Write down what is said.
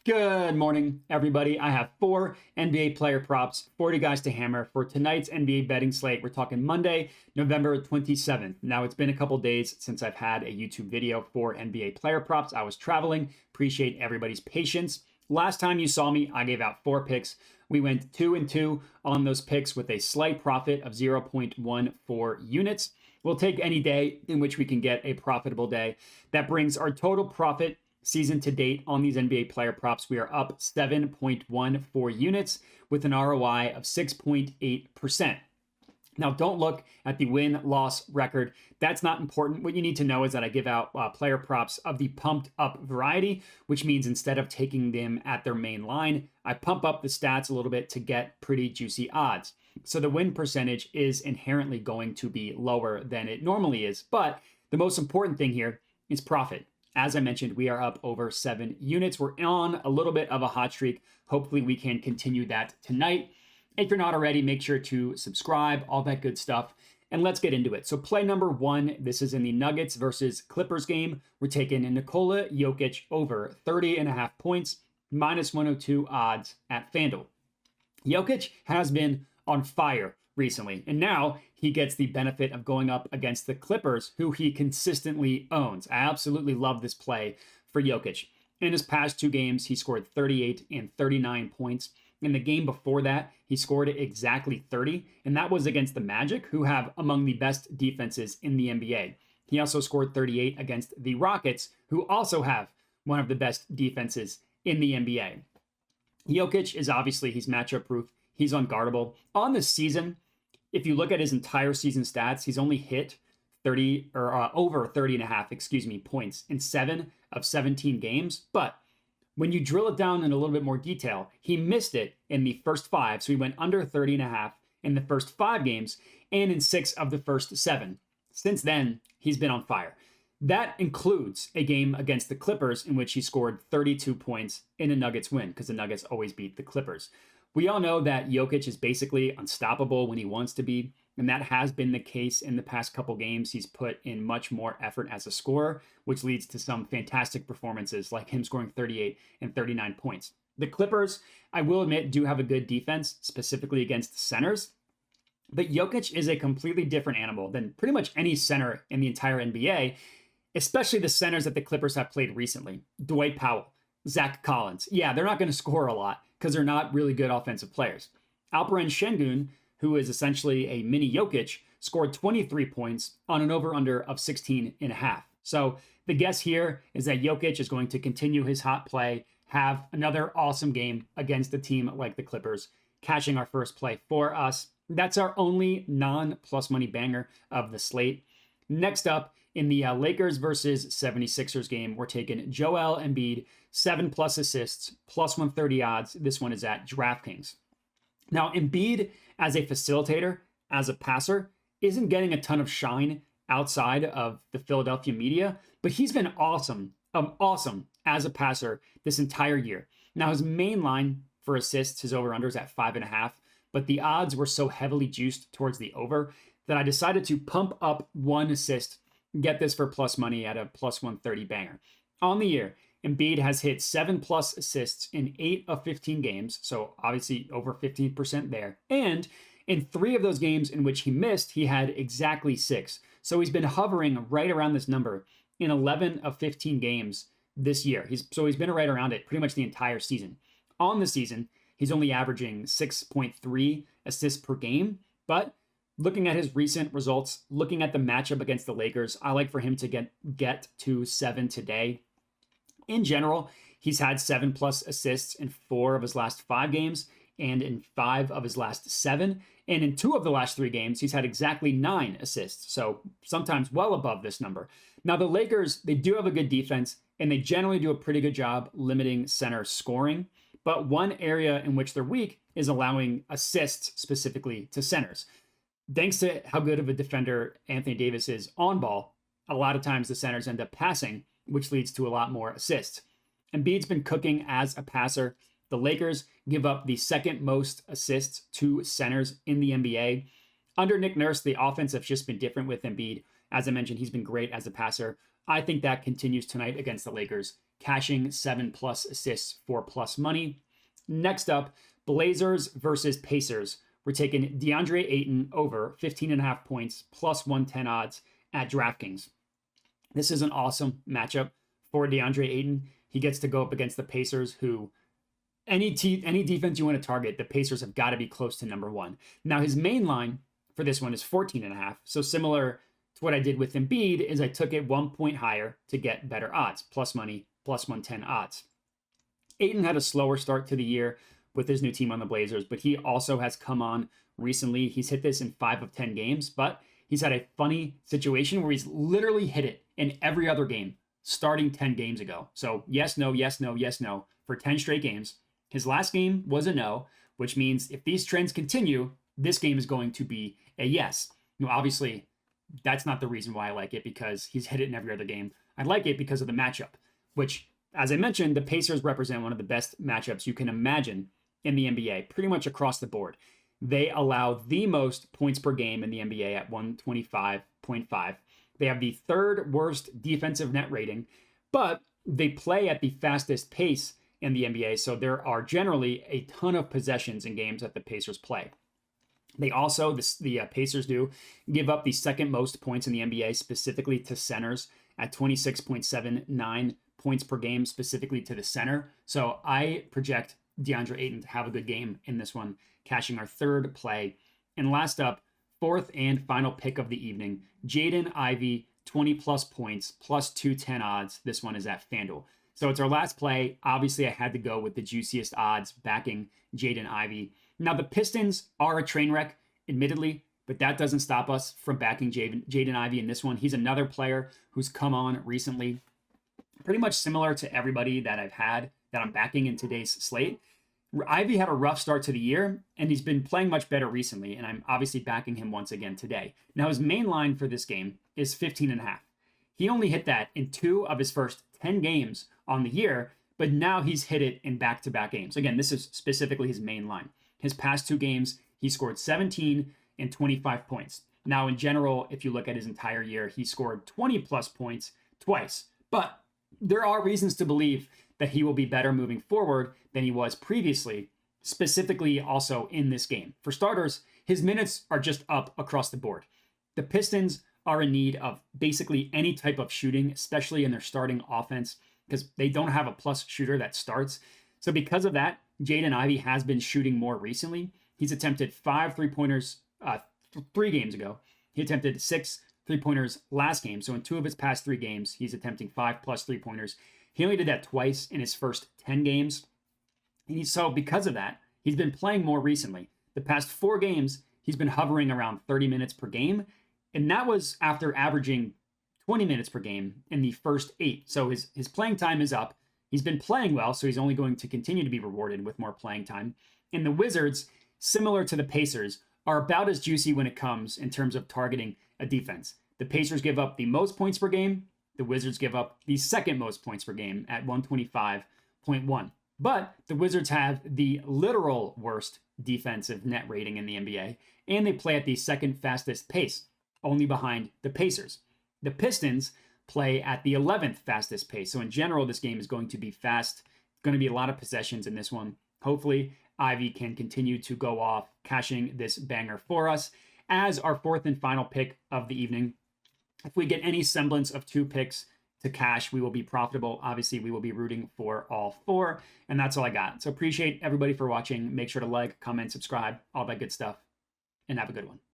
Good morning, everybody. I have 4 NBA player props, 40 guys to hammer for tonight's NBA betting slate. We're talking Monday, November 27th. Now, it's been a couple days since I've had a YouTube video for NBA player props. I was traveling. Appreciate everybody's patience. Last time you saw me, I gave out 4 picks. We went 2-2 on those picks with a slight profit of 0.14 units. We'll take any day in which we can get a profitable day. That brings our total profit season to date on these NBA player props. We are up 7.14 units with an ROI of 6.8%. Now, don't look at the win-loss record. That's not important. What you need to know is that I give out player props of the pumped up variety, which means instead of taking them at their main line, I pump up the stats a little bit to get pretty juicy odds. So the win percentage is inherently going to be lower than it normally is. But the most important thing here is profit. As I mentioned, we are up over 7 units. We're on a little bit of a hot streak. Hopefully we can continue that tonight. If you're not already, make sure to subscribe, all that good stuff. And let's get into it. So play number 1, this is in the Nuggets versus Clippers game. We're taking Nikola Jokic over 30.5 points, minus 102 odds at FanDuel. Jokic has been on fire recently, and now he gets the benefit of going up against the Clippers, who he consistently owns. I absolutely love this play for Jokic. In his past 2 games, he scored 38 and 39 points. In the game before that, he scored exactly 30, and that was against the Magic, who have among the best defenses in the NBA. He also scored 38 against the Rockets, who also have one of the best defenses in the NBA. Jokic is obviously, he's matchup proof. He's unguardable. On the season, if you look at his entire season stats, he's only hit 30 or over 30.5, points in 7 of 17 games. But when you drill it down in a little bit more detail, he missed it in the first 5. So he went under 30.5 in the first 5 games and in 6 of the first 7. Since then, he's been on fire. That includes a game against the Clippers in which he scored 32 points in a Nuggets win, because the Nuggets always beat the Clippers. We all know that Jokic is basically unstoppable when he wants to be, and that has been the case in the past couple games. He's put in much more effort as a scorer, which leads to some fantastic performances like him scoring 38 and 39 points. The Clippers, I will admit, do have a good defense, specifically against centers, but Jokic is a completely different animal than pretty much any center in the entire NBA, especially the centers that the Clippers have played recently. Dwight Powell, Zach Collins. Yeah, they're not going to score a lot because they're not really good offensive players. Alperen Şengün, who is essentially a mini Jokic, scored 23 points on an over-under of 16.5. So the guess here is that Jokic is going to continue his hot play, have another awesome game against a team like the Clippers, cashing our first play for us. That's our only non-plus money banger of the slate. Next up, in the Lakers versus 76ers game, we're taking Joel Embiid, 7+ assists, plus 130 odds. This one is at DraftKings. Now, Embiid, as a facilitator, as a passer, isn't getting a ton of shine outside of the Philadelphia media, but he's been awesome as a passer this entire year. Now, his main line for assists, his over-under is at 5.5, but the odds were so heavily juiced towards the over that I decided to pump up 1 assist, get this for plus money at a plus 130 banger. On the year, Embiid has hit 7+ assists in 8 of 15 games, so obviously over 15% there. And in 3 of those games in which he missed, he had exactly 6. So he's been hovering right around this number in 11 of 15 games this year. He's been right around it pretty much the entire season. On the season, he's only averaging 6.3 assists per game, but looking at his recent results, looking at the matchup against the Lakers, I like for him to get to 7 today. In general, he's had 7+ assists in 4 of his last 5 games and in 5 of his last 7. And in 2 of the last 3 games, he's had exactly 9 assists. So sometimes well above this number. Now, the Lakers, they do have a good defense, and they generally do a pretty good job limiting center scoring. But one area in which they're weak is allowing assists specifically to centers. Thanks to how good of a defender Anthony Davis is on ball, a lot of times the centers end up passing, which leads to a lot more assists. Embiid's been cooking as a passer. The Lakers give up the 2nd most assists to centers in the NBA. Under Nick Nurse, the offense has just been different with Embiid. As I mentioned, he's been great as a passer. I think that continues tonight against the Lakers, cashing 7+ assists for plus money. Next up, Blazers versus Pacers. We're taking DeAndre Aton over 15.5 points, plus 110 odds at DraftKings. This is an awesome matchup for DeAndre Aton. He gets to go up against the Pacers, who any defense you want to target, the Pacers have got to be close to number one. Now, his main line for this one is 14.5. So similar to what I did with Embiid is I took it 1 point higher to get better odds, plus money, plus 110 odds. Aton had a slower start to the year with his new team on the Blazers, but he also has come on recently. He's hit this in 5 of 10 games, but he's had a funny situation where he's literally hit it in every other game starting 10 games ago. So yes, no, yes, no, yes, no for 10 straight games. His last game was a no, which means if these trends continue, this game is going to be a yes. Now, obviously, that's not the reason why I like it, because he's hit it in every other game. I like it because of the matchup, which, as I mentioned, the Pacers represent one of the best matchups you can imagine in the NBA, pretty much across the board. They allow the most points per game in the NBA at 125.5. They have the third worst defensive net rating, but they play at the fastest pace in the NBA, so there are generally a ton of possessions in games that the Pacers play. They also, the Pacers do, give up the second most points in the NBA, specifically to centers, at 26.79 points per game, specifically to the center. So I project DeAndre Aton to have a good game in this one, cashing our third play. And last up, fourth and final pick of the evening, Jaden Ivy, 20+ points, plus 210 odds. This one is at FanDuel. So it's our last play. Obviously, I had to go with the juiciest odds backing Jaden Ivy. Now, the Pistons are a train wreck, admittedly, but that doesn't stop us from backing Jaden Ivy in this one. He's another player who's come on recently, pretty much similar to everybody that I've had that I'm backing in today's slate. Ivy had a rough start to the year, and he's been playing much better recently, and I'm obviously backing him once again today. Now, his main line for this game is 15.5. He only hit that in 2 of his first 10 games on the year, but now he's hit it in back-to-back games. Again, this is specifically his main line. His past 2 games, he scored 17 and 25 points. Now, in general, if you look at his entire year, he scored 20+ points twice. But there are reasons to believe that he will be better moving forward than he was previously, specifically also in this game. For starters, his minutes are just up across the board. The Pistons are in need of basically any type of shooting, especially in their starting offense, because they don't have a plus shooter that starts. So because of that, Jaden Ivy has been shooting more recently. He's attempted 5 3-pointers 3 games ago. He attempted 6 3-pointers last game. So in 2 of his past 3 games, he's attempting 5+ 3-pointers. He only did that twice in his first 10 games. And so because of that, he's been playing more recently. The past 4 games, he's been hovering around 30 minutes per game. And that was after averaging 20 minutes per game in the first 8. So his playing time is up. He's been playing well, so he's only going to continue to be rewarded with more playing time. And the Wizards, similar to the Pacers, are about as juicy when it comes in terms of targeting a defense. The Pacers give up the most points per game. The Wizards give up the second most points per game at 125.1. But the Wizards have the literal worst defensive net rating in the NBA, and they play at the second fastest pace, only behind the Pacers. The Pistons play at the 11th fastest pace. So in general, this game is going to be fast. Going to be a lot of possessions in this one. Hopefully, Ivy can continue to go off, cashing this banger for us as our fourth and final pick of the evening. If we get any semblance of 2 picks to cash, we will be profitable. Obviously, we will be rooting for all 4. And that's all I got. So appreciate everybody for watching. Make sure to like, comment, subscribe, all that good stuff. And have a good one.